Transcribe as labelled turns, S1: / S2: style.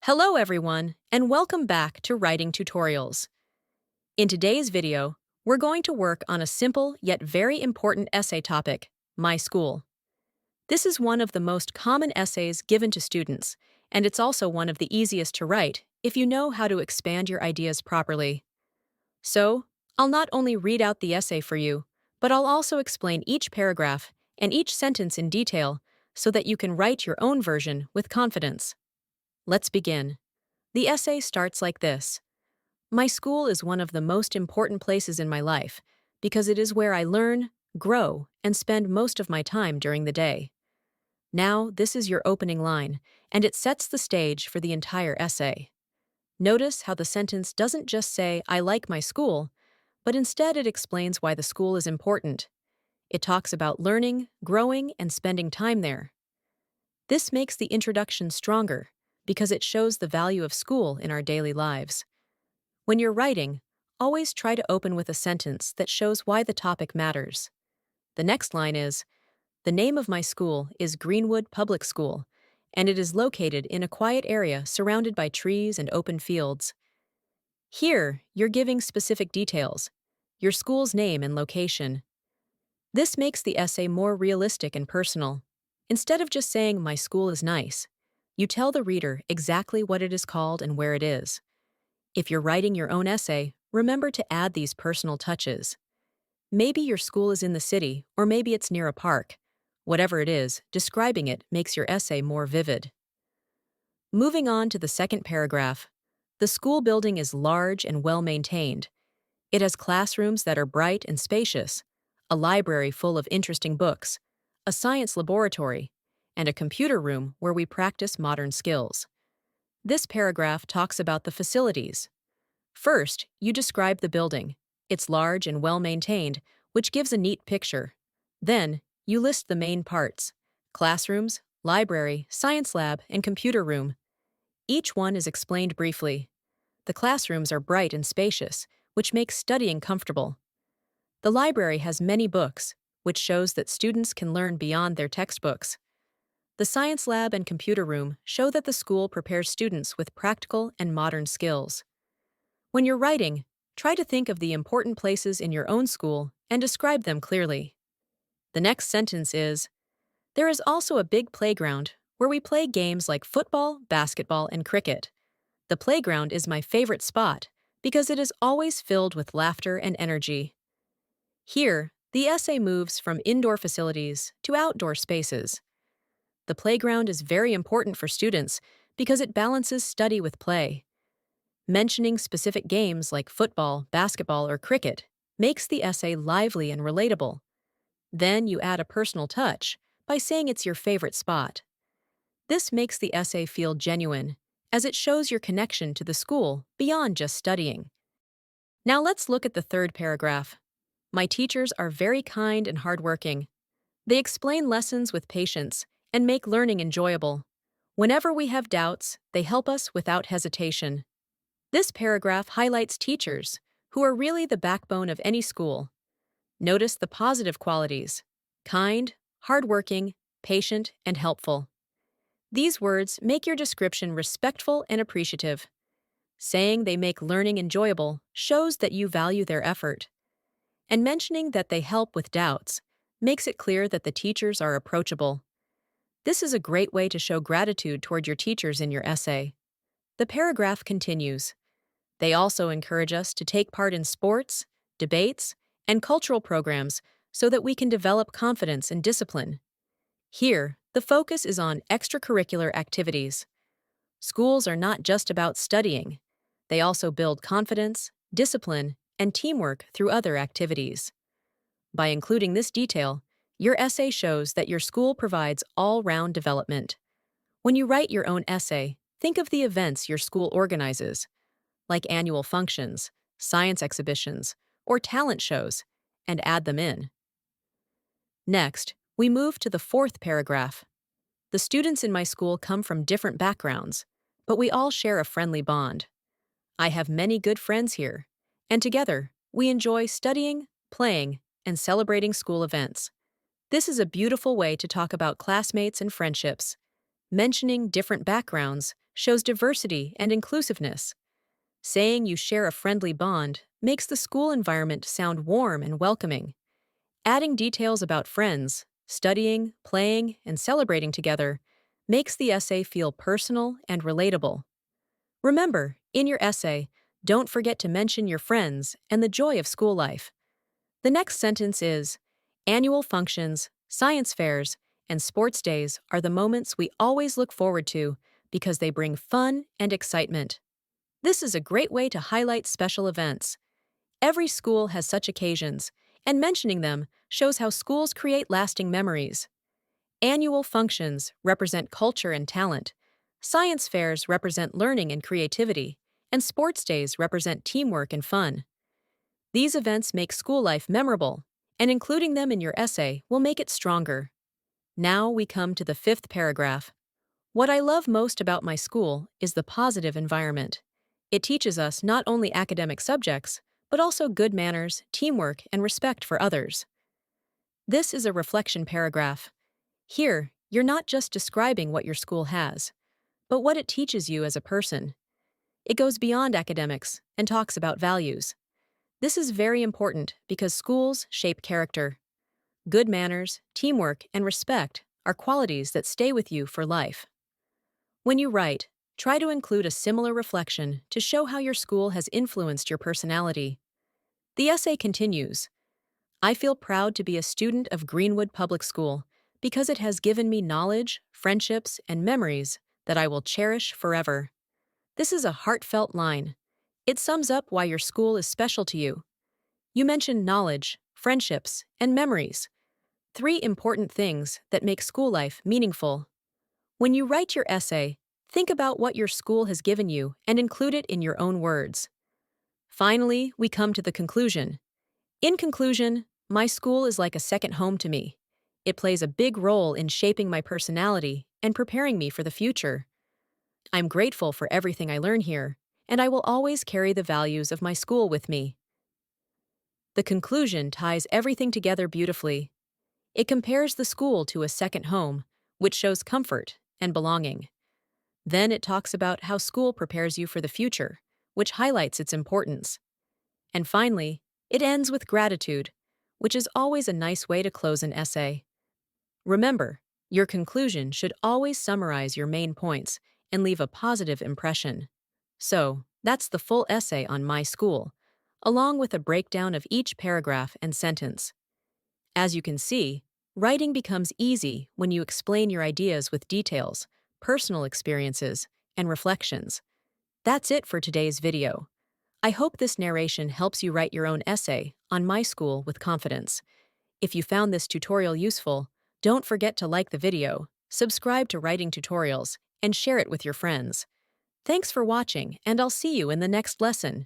S1: Hello everyone, and welcome back to Writing Tutorials. In today's video, we're going to work on a simple yet very important essay topic, my school. This is one of the most common essays given to students, and it's also one of the easiest to write if you know how to expand your ideas properly. So, I'll not only read out the essay for you, but I'll also explain each paragraph and each sentence in detail so that you can write your own version with confidence. Let's begin. The essay starts like this. My school is one of the most important places in my life because it is where I learn, grow, and spend most of my time during the day. Now, this is your opening line, and it sets the stage for the entire essay. Notice how the sentence doesn't just say, I like my school, but instead it explains why the school is important. It talks about learning, growing, and spending time there. This makes the introduction stronger because it shows the value of school in our daily lives. When you're writing, always try to open with a sentence that shows why the topic matters. The next line is, the name of my school is Greenwood Public School, and it is located in a quiet area surrounded by trees and open fields. Here, you're giving specific details, your school's name and location. This makes the essay more realistic and personal. Instead of just saying, my school is nice, you tell the reader exactly what it is called and where it is. If you're writing your own essay, remember to add these personal touches. Maybe your school is in the city, or maybe it's near a park. Whatever it is, describing it makes your essay more vivid. Moving on to the second paragraph. The school building is large and well-maintained. It has classrooms that are bright and spacious, a library full of interesting books, a science laboratory, and a computer room where we practice modern skills. This paragraph talks about the facilities. First, you describe the building. It's large and well-maintained, which gives a neat picture. Then, you list the main parts: classrooms, library, science lab, and computer room. Each one is explained briefly. The classrooms are bright and spacious, which makes studying comfortable. The library has many books, which shows that students can learn beyond their textbooks. The science lab and computer room show that the school prepares students with practical and modern skills. When you're writing, try to think of the important places in your own school and describe them clearly. The next sentence is, there is also a big playground where we play games like football, basketball, and cricket. The playground is my favorite spot because it is always filled with laughter and energy. Here, the essay moves from indoor facilities to outdoor spaces. The playground is very important for students because it balances study with play. Mentioning specific games like football, basketball, or cricket makes the essay lively and relatable. Then you add a personal touch by saying it's your favorite spot. This makes the essay feel genuine, as it shows your connection to the school beyond just studying. Now let's look at the third paragraph. My teachers are very kind and hardworking. They explain lessons with patience and make learning enjoyable. Whenever we have doubts, they help us without hesitation. This paragraph highlights teachers, who are really the backbone of any school. Notice the positive qualities: kind, hardworking, patient, and helpful. These words make your description respectful and appreciative. Saying they make learning enjoyable shows that you value their effort. And mentioning that they help with doubts makes it clear that the teachers are approachable. This is a great way to show gratitude toward your teachers in your essay. The paragraph continues. They also encourage us to take part in sports, debates, and cultural programs so that we can develop confidence and discipline. Here, the focus is on extracurricular activities. Schools are not just about studying. They also build confidence, discipline, and teamwork through other activities. By including this detail, your essay shows that your school provides all-round development. When you write your own essay, think of the events your school organizes, like annual functions, science exhibitions, or talent shows, and add them in. Next, we move to the fourth paragraph. The students in my school come from different backgrounds, but we all share a friendly bond. I have many good friends here, and together, we enjoy studying, playing, and celebrating school events. This is a beautiful way to talk about classmates and friendships. Mentioning different backgrounds shows diversity and inclusiveness. Saying you share a friendly bond makes the school environment sound warm and welcoming. Adding details about friends, studying, playing, and celebrating together makes the essay feel personal and relatable. Remember, in your essay, don't forget to mention your friends and the joy of school life. The next sentence is, annual functions, science fairs, and sports days are the moments we always look forward to because they bring fun and excitement. This is a great way to highlight special events. Every school has such occasions, and mentioning them shows how schools create lasting memories. Annual functions represent culture and talent. Science fairs represent learning and creativity, and sports days represent teamwork and fun. These events make school life memorable, and including them in your essay will make it stronger. Now we come to the fifth paragraph. What I love most about my school is the positive environment. It teaches us not only academic subjects, but also good manners, teamwork, and respect for others. This is a reflection paragraph. Here, you're not just describing what your school has, but what it teaches you as a person. It goes beyond academics and talks about values. This is very important because schools shape character. Good manners, teamwork, and respect are qualities that stay with you for life. When you write, try to include a similar reflection to show how your school has influenced your personality. The essay continues. I feel proud to be a student of Greenwood Public School because it has given me knowledge, friendships, and memories that I will cherish forever. This is a heartfelt line. It sums up why your school is special to you. You mentioned knowledge, friendships, and memories. Three important things that make school life meaningful. When you write your essay, think about what your school has given you and include it in your own words. Finally, we come to the conclusion. In conclusion, my school is like a second home to me. It plays a big role in shaping my personality and preparing me for the future. I'm grateful for everything I learn here, and I will always carry the values of my school with me. The conclusion ties everything together beautifully. It compares the school to a second home, which shows comfort and belonging. Then it talks about how school prepares you for the future, which highlights its importance. And finally, it ends with gratitude, which is always a nice way to close an essay. Remember, your conclusion should always summarize your main points and leave a positive impression. So, that's the full essay on my school, along with a breakdown of each paragraph and sentence. As you can see, writing becomes easy when you explain your ideas with details, personal experiences, and reflections. That's it for today's video. I hope this narration helps you write your own essay on my school with confidence. If you found this tutorial useful, don't forget to like the video, subscribe to Writing Tutorials, and share it with your friends. Thanks for watching, and I'll see you in the next lesson.